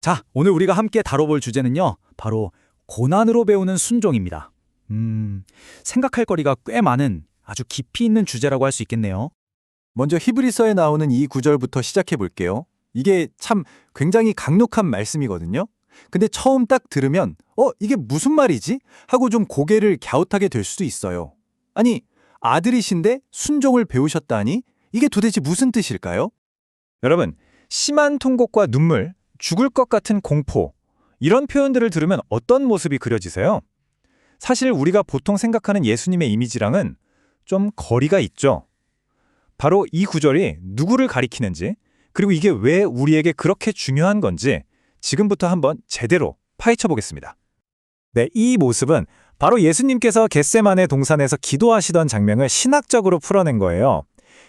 자, 오늘 우리가 함께 다뤄볼 주제는요, 바로 고난으로 배우는 순종입니다. 생각할 거리가 꽤 많은 아주 깊이 있는 주제라고 할 수 있겠네요. 먼저 히브리서에 나오는 이 구절부터 시작해 볼게요. 이게 참 굉장히 강력한 말씀이거든요. 근데 처음 딱 들으면 이게 무슨 말이지? 하고 좀 고개를 갸웃하게 될 수도 있어요. 아니, 아들이신데 순종을 배우셨다니? 이게 도대체 무슨 뜻일까요? 여러분, 심한 통곡과 눈물, 죽을 것 같은 공포, 이런 표현들을 들으면 어떤 모습이 그려지세요? 사실 우리가 보통 생각하는 예수님의 이미지랑은 좀 거리가 있죠. 바로 이 구절이 누구를 가리키는지, 그리고 이게 왜 우리에게 그렇게 중요한 건지 지금부터 한번 제대로 파헤쳐 보겠습니다. 네, 이 모습은 바로 예수님께서 겟세마네 동산에서 기도하시던 장면을 신학적으로 풀어낸 거예요.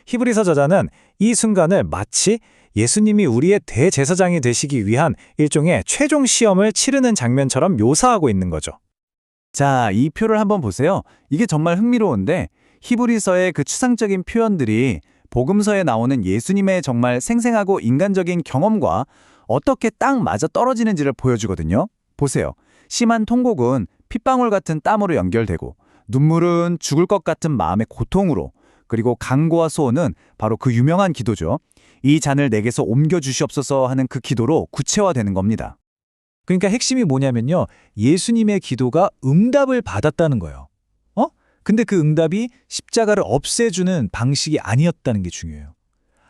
히브리서 저자는 이 순간을 마치 예수님이 우리의 대제사장이 되시기 위한 일종의 최종 시험을 치르는 장면처럼 묘사하고 있는 거죠. 자, 이 표를 한번 보세요. 이게 정말 흥미로운데 히브리서의 그 추상적인 표현들이 복음서에 나오는 예수님의 정말 생생하고 인간적인 경험과 어떻게 딱 맞아 떨어지는지를 보여주거든요. 보세요. 심한 통곡은 핏방울 같은 땀으로 연결되고, 눈물은 죽을 것 같은 마음의 고통으로, 그리고 간구와 소원은 바로 그 유명한 기도죠. 이 잔을 내게서 옮겨주시옵소서 하는 그 기도로 구체화되는 겁니다. 그러니까 핵심이 뭐냐면요, 예수님의 기도가 응답을 받았다는 거예요. 근데 그 응답이 십자가를 없애주는 방식이 아니었다는 게 중요해요.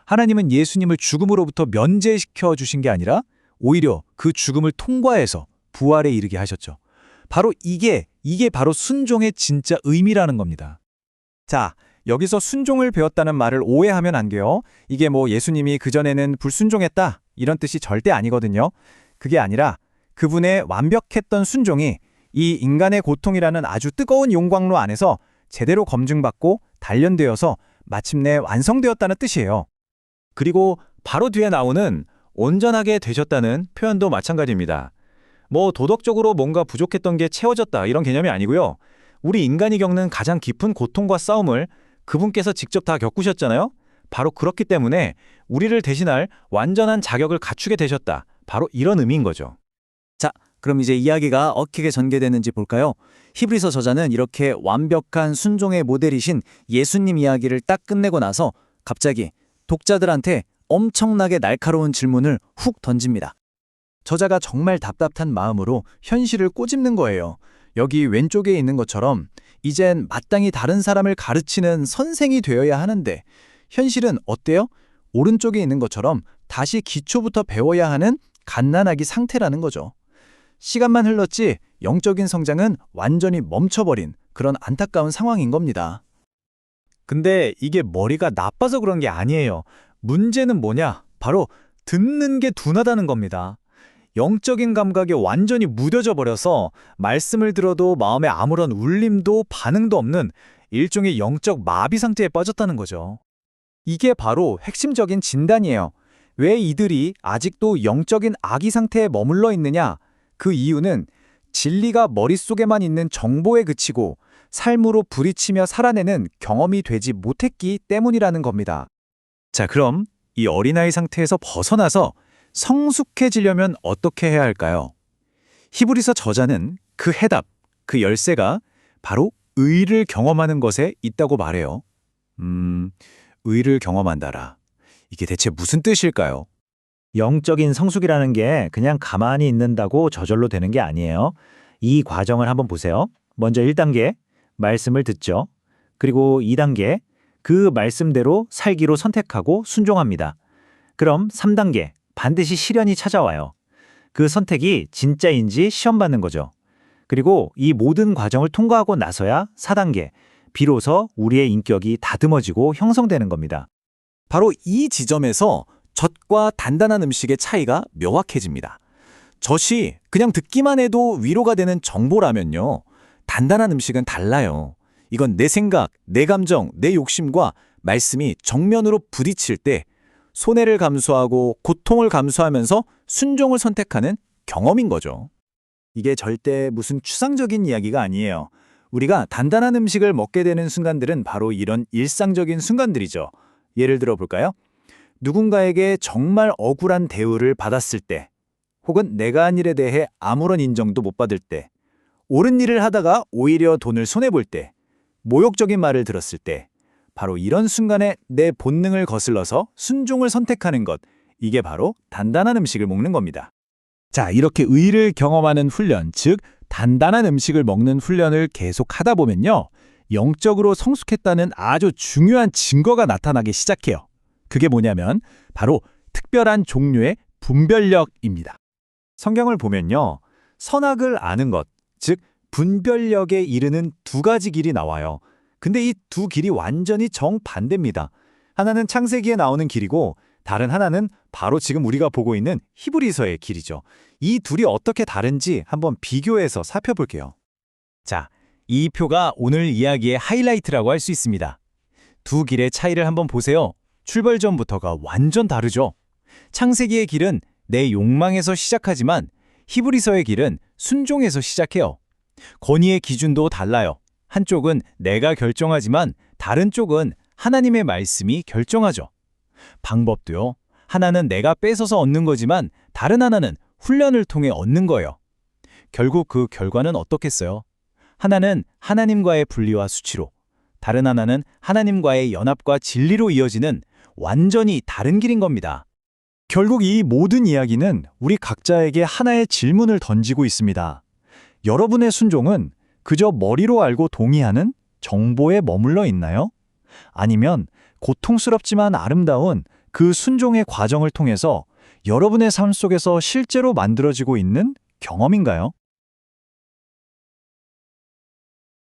하나님은 예수님을 죽음으로부터 면제시켜 주신 게 아니라 오히려 그 죽음을 통과해서 부활에 이르게 하셨죠. 바로 이게 바로 순종의 진짜 의미라는 겁니다. 자, 여기서 순종을 배웠다는 말을 오해하면 안 돼요. 이게 뭐 예수님이 그전에는 불순종했다 이런 뜻이 절대 아니거든요. 그게 아니라 그분의 완벽했던 순종이 이 인간의 고통이라는 아주 뜨거운 용광로 안에서 제대로 검증받고 단련되어서 마침내 완성되었다는 뜻이에요. 그리고 바로 뒤에 나오는 온전하게 되셨다는 표현도 마찬가지입니다. 뭐 도덕적으로 뭔가 부족했던 게 채워졌다 이런 개념이 아니고요. 우리 인간이 겪는 가장 깊은 고통과 싸움을 그분께서 직접 다 겪으셨잖아요. 바로 그렇기 때문에 우리를 대신할 완전한 자격을 갖추게 되셨다. 바로 이런 의미인 거죠. 자, 그럼 이제 이야기가 어떻게 전개되는지 볼까요? 히브리서 저자는 이렇게 완벽한 순종의 모델이신 예수님 이야기를 딱 끝내고 나서 갑자기 독자들한테 엄청나게 날카로운 질문을 훅 던집니다. 저자가 정말 답답한 마음으로 현실을 꼬집는 거예요. 여기 왼쪽에 있는 것처럼 이젠 마땅히 다른 사람을 가르치는 선생이 되어야 하는데 현실은 어때요? 오른쪽에 있는 것처럼 다시 기초부터 배워야 하는 갓난아기 상태라는 거죠. 시간만 흘렀지 영적인 성장은 완전히 멈춰버린 그런 안타까운 상황인 겁니다. 근데 이게 머리가 나빠서 그런 게 아니에요. 문제는 뭐냐? 바로 듣는 게 둔하다는 겁니다. 영적인 감각이 완전히 무뎌져 버려서 말씀을 들어도 마음에 아무런 울림도 반응도 없는 일종의 영적 마비 상태에 빠졌다는 거죠. 이게 바로 핵심적인 진단이에요. 왜 이들이 아직도 영적인 아기 상태에 머물러 있느냐? 그 이유는 진리가 머릿속에만 있는 정보에 그치고 삶으로 부딪히며 살아내는 경험이 되지 못했기 때문이라는 겁니다. 자, 그럼 이 어린아이 상태에서 벗어나서 성숙해지려면 어떻게 해야 할까요? 히브리서 저자는 그 해답, 그 열쇠가 바로 의를 경험하는 것에 있다고 말해요. 의를 경험한다라. 이게 대체 무슨 뜻일까요? 영적인 성숙이라는 게 그냥 가만히 있는다고 저절로 되는 게 아니에요. 이 과정을 한번 보세요. 먼저 1단계, 말씀을 듣죠. 그리고 2단계, 그 말씀대로 살기로 선택하고 순종합니다. 그럼 3단계, 반드시 시련이 찾아와요. 그 선택이 진짜인지 시험받는 거죠. 그리고 이 모든 과정을 통과하고 나서야 4단계, 비로소 우리의 인격이 다듬어지고 형성되는 겁니다. 바로 이 지점에서 젖과 단단한 음식의 차이가 명확해집니다. 젖이 그냥 듣기만 해도 위로가 되는 정보라면요. 단단한 음식은 달라요. 이건 내 생각, 내 감정, 내 욕심과 말씀이 정면으로 부딪힐 때 손해를 감수하고 고통을 감수하면서 순종을 선택하는 경험인 거죠. 이게 절대 무슨 추상적인 이야기가 아니에요. 우리가 단단한 음식을 먹게 되는 순간들은 바로 이런 일상적인 순간들이죠. 예를 들어 볼까요? 누군가에게 정말 억울한 대우를 받았을 때, 혹은 내가 한 일에 대해 아무런 인정도 못 받을 때, 옳은 일을 하다가 오히려 돈을 손해볼 때, 모욕적인 말을 들었을 때, 바로 이런 순간에 내 본능을 거슬러서 순종을 선택하는 것, 이게 바로 단단한 음식을 먹는 겁니다. 자, 이렇게 의를 경험하는 훈련, 즉 단단한 음식을 먹는 훈련을 계속 하다 보면요, 영적으로 성숙했다는 아주 중요한 증거가 나타나기 시작해요. 그게 뭐냐면 바로 특별한 종류의 분별력입니다. 성경을 보면요, 선악을 아는 것, 즉 분별력에 이르는 두 가지 길이 나와요. 근데 이 두 길이 완전히 정반대입니다. 하나는 창세기에 나오는 길이고 다른 하나는 바로 지금 우리가 보고 있는 히브리서의 길이죠. 이 둘이 어떻게 다른지 한번 비교해서 살펴볼게요. 자, 이 표가 오늘 이야기의 하이라이트라고 할 수 있습니다. 두 길의 차이를 한번 보세요. 출발 전부터가 완전 다르죠. 창세기의 길은 내 욕망에서 시작하지만 히브리서의 길은 순종에서 시작해요. 권위의 기준도 달라요. 한쪽은 내가 결정하지만 다른 쪽은 하나님의 말씀이 결정하죠. 방법도요. 하나는 내가 뺏어서 얻는 거지만 다른 하나는 훈련을 통해 얻는 거예요. 결국 그 결과는 어떻겠어요? 하나는 하나님과의 분리와 수치로, 다른 하나는 하나님과의 연합과 진리로 이어지는 완전히 다른 길인 겁니다. 결국 이 모든 이야기는 우리 각자에게 하나의 질문을 던지고 있습니다. 여러분의 순종은 그저 머리로 알고 동의하는 정보에 머물러 있나요? 아니면 고통스럽지만 아름다운 그 순종의 과정을 통해서 여러분의 삶 속에서 실제로 만들어지고 있는 경험인가요?